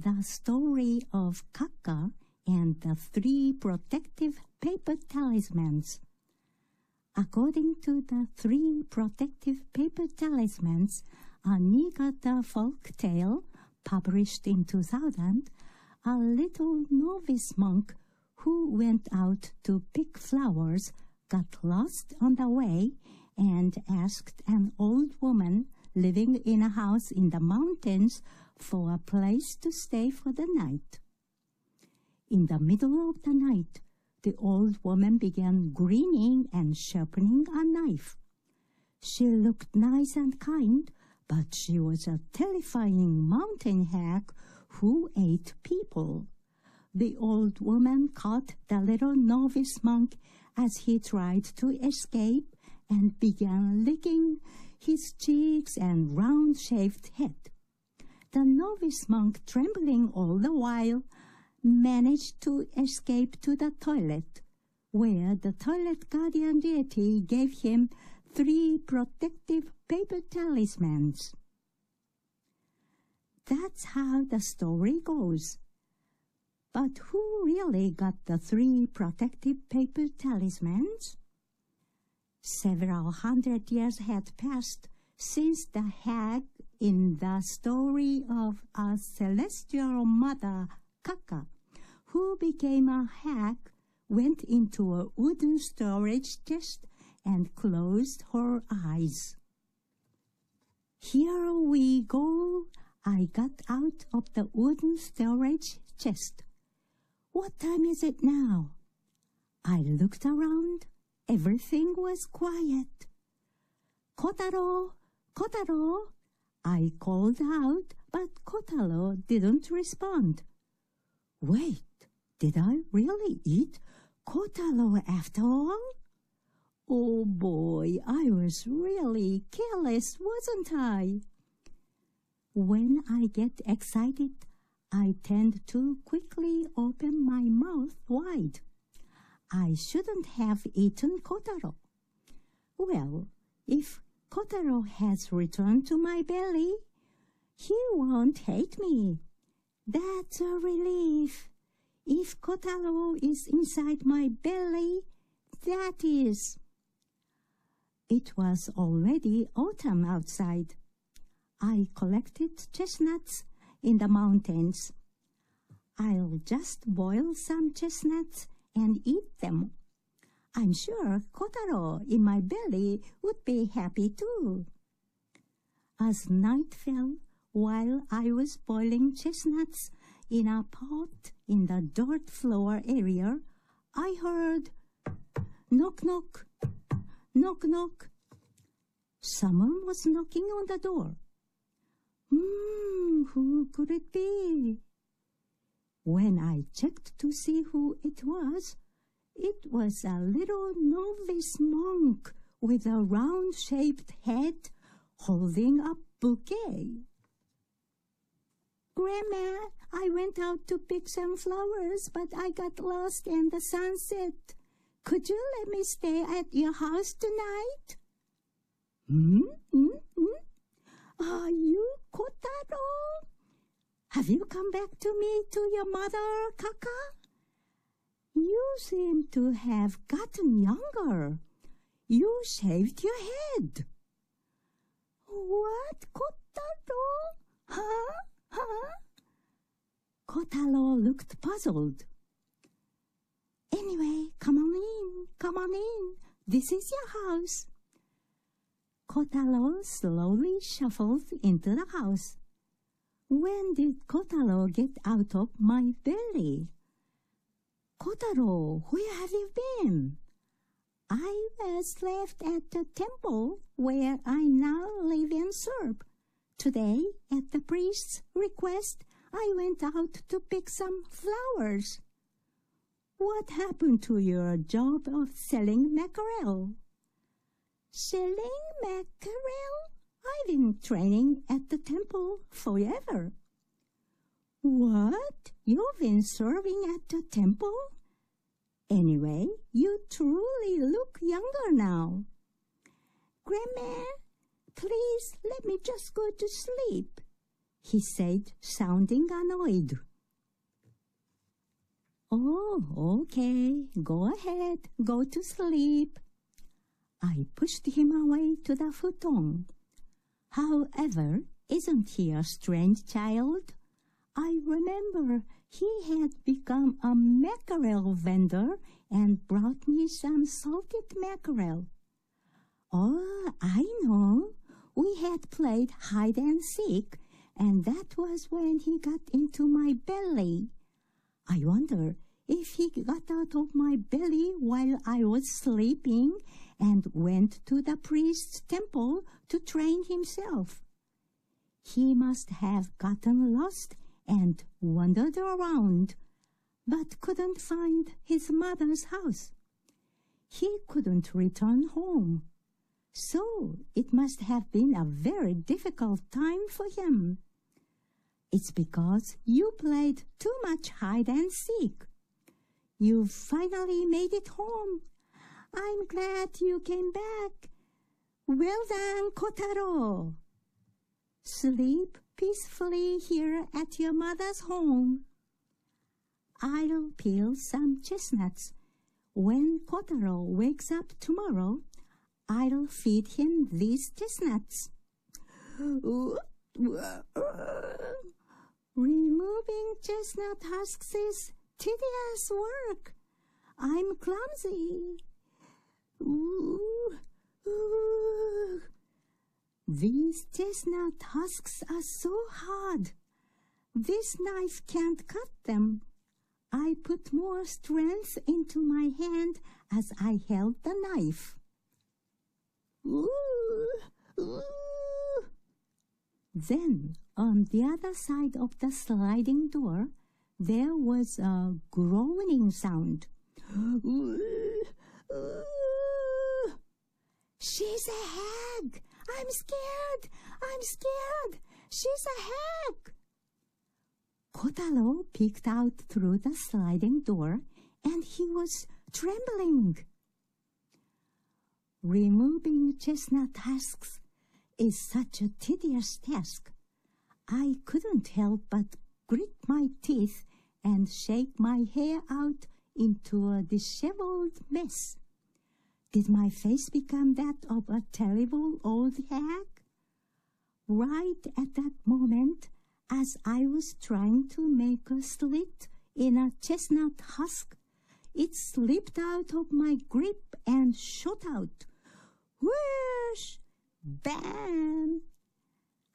the story of Kakka and the 3 protective paper talismans. According to the 3 protective paper talismans, a Niigata folk tale published in 2000, a little novice monk who went out to pick flowers got lost on the way and asked an old woman living in a house in the mountains for a place to stay for the night. In the middle of the night, the old woman began grinning and sharpening a knife. She looked nice and kind, but she was a terrifying mountain hag who ate people. The old woman caught the little novice monk as he tried to escape and began licking his cheeks and round-shaped head. The novice monk, trembling all the while, managed to escape to the toilet, where the toilet guardian deity gave him 3 protective paper talismans. That's how the story goes. But who really got the 3 protective paper talismans? Several hundred years had passed since the hag in the story of a celestial mother, Kakka, who became a hag, went into a wooden storage chest and closed her eyes. Here we go. I got out of the wooden storage chest. What time is it now? I looked around. Everything was quiet. Kotaro, Kotaro, I called out, but Kotaro didn't respond. Wait, did I really eat Kotaro after all? Oh boy, I was really careless, wasn't I? When I get excited, I tend to quickly open my mouth wide. I shouldn't have eaten Kotaro. Well, if Kotaro has returned to my belly, he won't hate me. That's a relief. If Kotaro is inside my belly, that is. It was already autumn outside. I collected chestnuts in the mountains. I'll just boil some chestnuts and eat them. I'm sure Kotaro in my belly would be happy too. As night fell, while I was boiling chestnuts in a pot in the dirt floor area, I heard knock, knock, knock, knock. Someone was knocking on the door. Who could it be? When I checked to see who it was a little novice monk with a round-shaped head holding a bouquet. Grandma, I went out to pick some flowers, but I got lost and the sun set. Could you let me stay at your house tonight? Are you Kotaro? Have you come back to me to your mother, Kakka? You seem to have gotten younger. You shaved your head. What, Kotaro? Huh? Kotaro looked puzzled. Anyway, come on in. This is your house. Kotaro slowly shuffled into the house. When did Kotaro get out of my belly? Kotaro, where have you been? I was left at the temple where I now live and serve. Today, at the priest's request, I went out to pick some flowers. What happened to your job of selling mackerel? Selling mackerel? I've been training at the temple forever. What? You've been serving at the temple? Anyway, you truly look younger now. Grandma, please let me just go to sleep. he said, sounding annoyed. Oh, okay, go ahead, go to sleep. I pushed him away to the futon. However, isn't he a strange child? I remember he had become a mackerel vendor and brought me some salted mackerel. Oh, I know. We had played hide and seek, and that was when he got into my belly. I wonder if he got out of my belly while I was sleeping and went to the priest's temple to train himself. He must have gotten lost and wandered around, but couldn't find his mother's house. He couldn't return home, so it must have been a very difficult time for him. It's because you played too much hide and seek. You finally made it home. I'm glad you came back. Well done, Kotaro. Sleep peacefully here at your mother's home. I'll peel some chestnuts. When Kotaro wakes up tomorrow, I'll feed him these chestnuts. Removing chestnut husks is tedious work. I'm clumsy. These chestnut husks are so hard. This knife can't cut them. I put more strength into my hand as I held the knife. Then, on the other side of the sliding door, there was a groaning sound. She's a hag! I'm scared! I'm scared! She's a hag! Kotaro peeked out through the sliding door, and he was trembling. Removing chestnut husks is such a tedious task. I couldn't help but grit my teeth and shake my hair out into a disheveled mess. Did my face become that of a terrible old hag? Right at that moment, as I was trying to make a slit in a chestnut husk, it slipped out of my grip and shot out. Whoosh! Bam!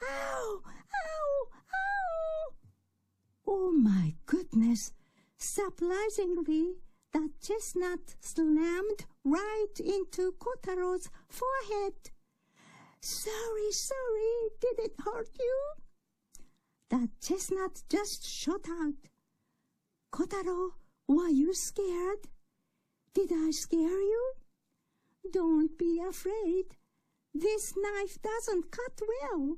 Ow! Ow! Ow! Oh my goodness! Surprisingly, the chestnut slammed right into Kotaro's forehead. Sorry, did it hurt you? The chestnut just shot out. Kotaro, were you scared? Did I scare you? Don't be afraid. This knife doesn't cut well.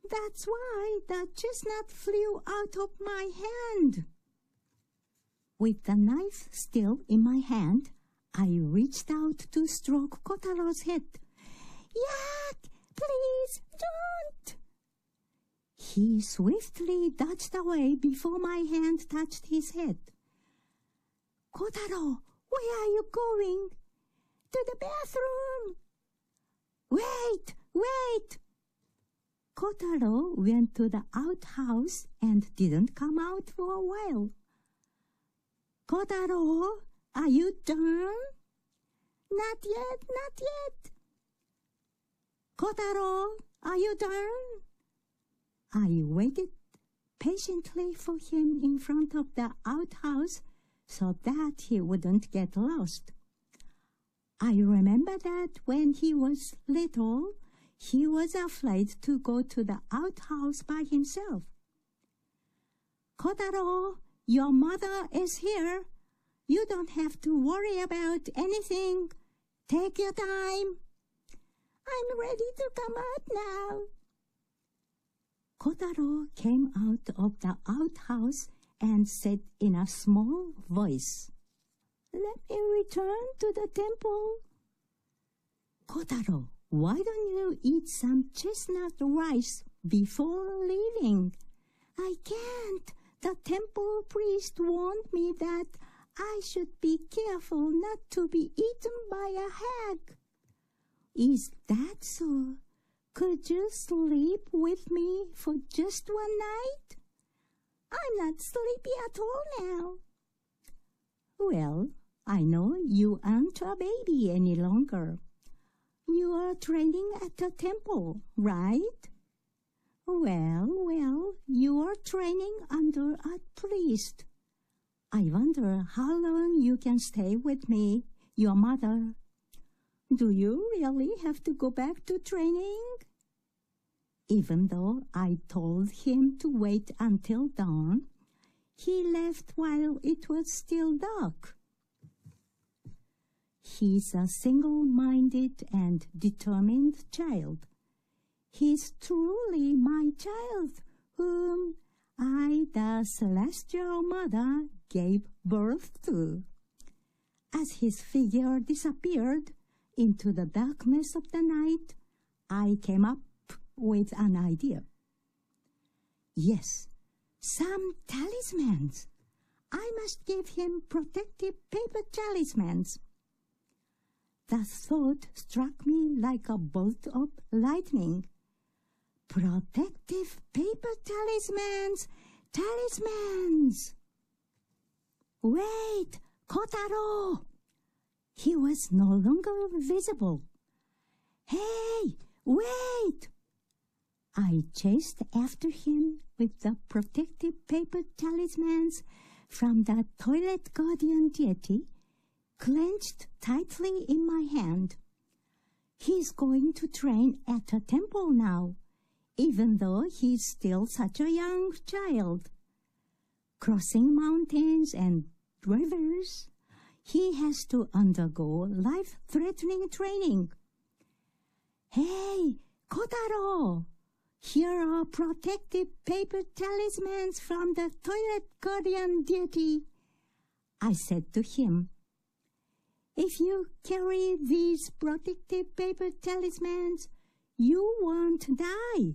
That's why the chestnut flew out of my hand. With the knife still in my hand, I reached out to stroke Kotaro's head. Yuck! Please don't! He swiftly dodged away before my hand touched his head. Kotaro, where are you going? To the bathroom! Wait! Kotaro went to the outhouse and didn't come out for a while. Kotaro, are you done? Not yet. Kotaro, are you done? I waited patiently for him in front of the outhouse so that he wouldn't get lost. I remember that when he was little, he was afraid to go to the outhouse by himself. Kotaro, your mother is here. You don't have to worry about anything. Take your time. I'm ready to come out now. Kotaro came out of the outhouse and said in a small voice, Let me return to the temple. Kotaro, why don't you eat some chestnut rice before leaving? I can't. The temple priest warned me that I should be careful not to be eaten by a hag. Is that so? Could you sleep with me for just one night? I'm not sleepy at all now. Well, I know you aren't a baby any longer. You are training at the temple, right? Well, you are training under a priest. I wonder how long you can stay with me, your mother. Do you really have to go back to training? Even though I told him to wait until dawn, he left while it was still dark. He's a single-minded and determined child. He's truly my child, whom I, the celestial mother, gave birth to. As his figure disappeared into the darkness of the night, I came up with an idea. Yes, some talismans. I must give him protective paper talismans. The thought struck me like a bolt of lightning. Protective paper talismans! Talismans! Wait, Kotaro! He was no longer visible. Hey, wait! I chased after him with the protective paper talismans from the toilet guardian deity, clenched tightly in my hand. He's going to train at a temple now, even though he's still such a young child. Crossing mountains and rivers, he has to undergo life-threatening training. Hey, Kotaro! Here are protective paper talismans from the toilet guardian deity, I said to him. If you carry these protective paper talismans, you won't die.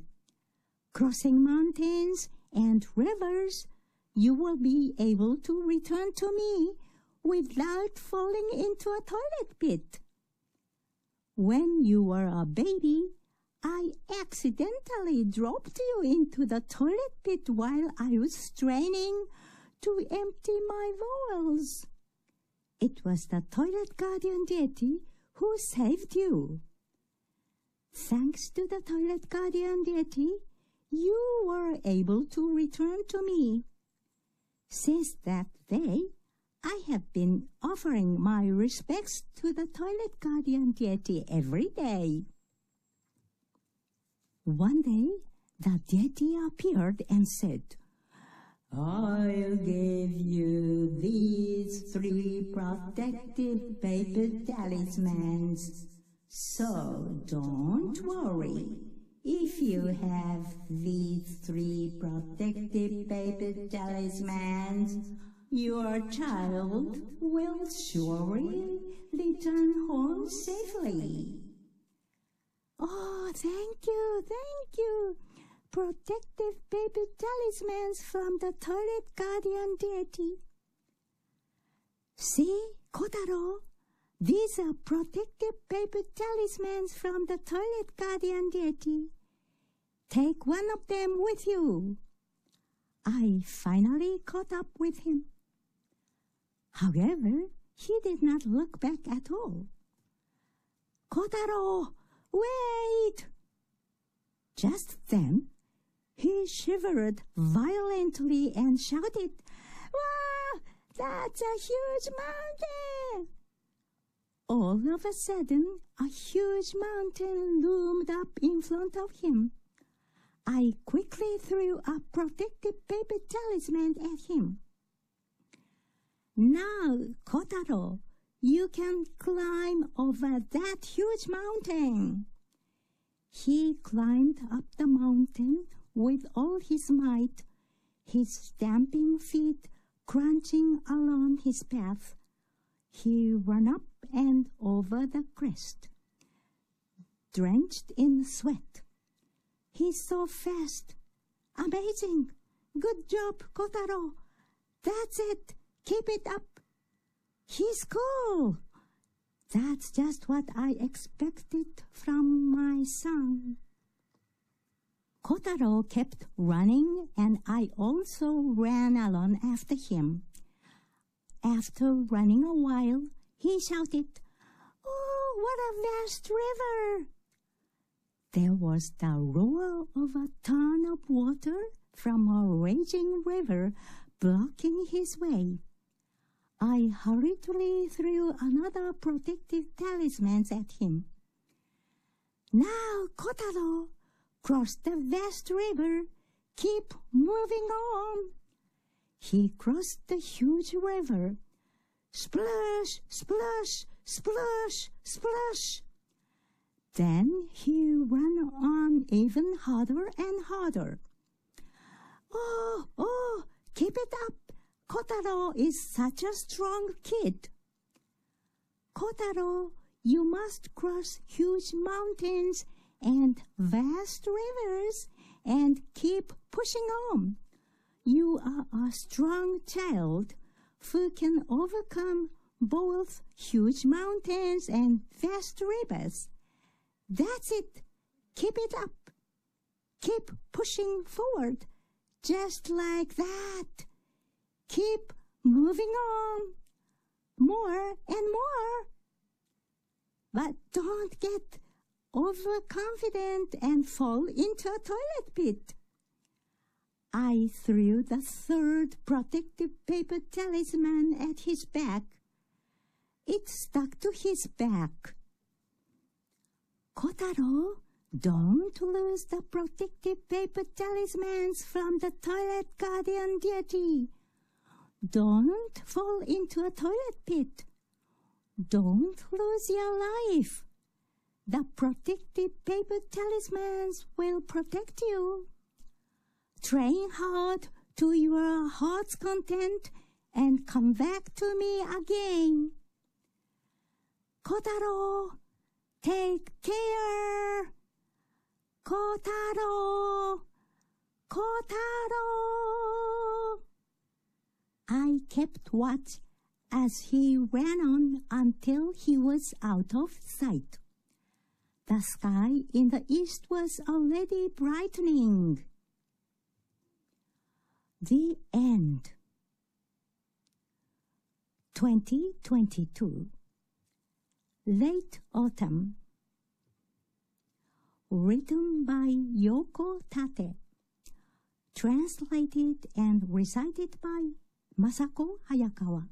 Crossing mountains and rivers, you will be able to return to me without falling into a toilet pit. When you were a baby, I accidentally dropped you into the toilet pit while I was training to empty my bowels. It was the toilet guardian deity who saved you. Thanks to the toilet guardian deity, you were able to return to me. Since that day, I have been offering my respects to the toilet guardian deity every day. One day, the deity appeared and said, I'll give you these 3 protective paper talismans. So don't worry. If you have these 3 protective paper talismans, your child will surely return home safely. Oh, thank you. Protective paper talismans from the toilet guardian deity. See, Kotaro, these are protective paper talismans from the toilet guardian deity. Take one of them with you. I finally caught up with him. However, he did not look back at all. Kotaro, wait! Just then, he shivered violently and shouted, Wow! That's a huge mountain! All of a sudden, a huge mountain loomed up in front of him. I quickly threw a protective paper talisman at him. Now, Kotaro, you can climb over that huge mountain. He climbed up the mountain with all his might, his stamping feet crunching along his path. He ran up and over the crest, drenched in sweat. He's so fast. Amazing. Good job, Kotaro. That's it. Keep it up. He's cool. That's just what I expected from my son. Kotaro kept running, and I also ran along after him. After running a while, he shouted, "Oh, what a vast river!" There was the roar of a ton of water from a raging river blocking his way. I hurriedly threw another protective talismans at him. "Now, Kotaro, cross the vast river. Keep moving on." He crossed the huge river. Splash, splash, splash, splash. Then he ran on even harder and harder. Oh, keep it up. Kotaro is such a strong kid. Kotaro, you must cross huge mountains and vast rivers and keep pushing on. You are a strong child who can overcome both huge mountains and vast rivers. That's it. Keep it up. Keep pushing forward, just like that. Keep moving on, more and more. But don't get overconfident and fall into a toilet pit. I threw the third protective paper talisman at his back. It stuck to his back. Kotaro, don't lose the protective paper talismans from the toilet guardian deity. Don't fall into a toilet pit. Don't lose your life. The protective paper talismans will protect you. Train hard to your heart's content and come back to me again. Kotaro, take care. Kotaro, Kotaro. I kept watch as he ran on until he was out of sight. The sky in the east was already brightening. The end. 2022. Late Autumn. Written by Yoko Tate. Translated and recited by Masako Hayakawa.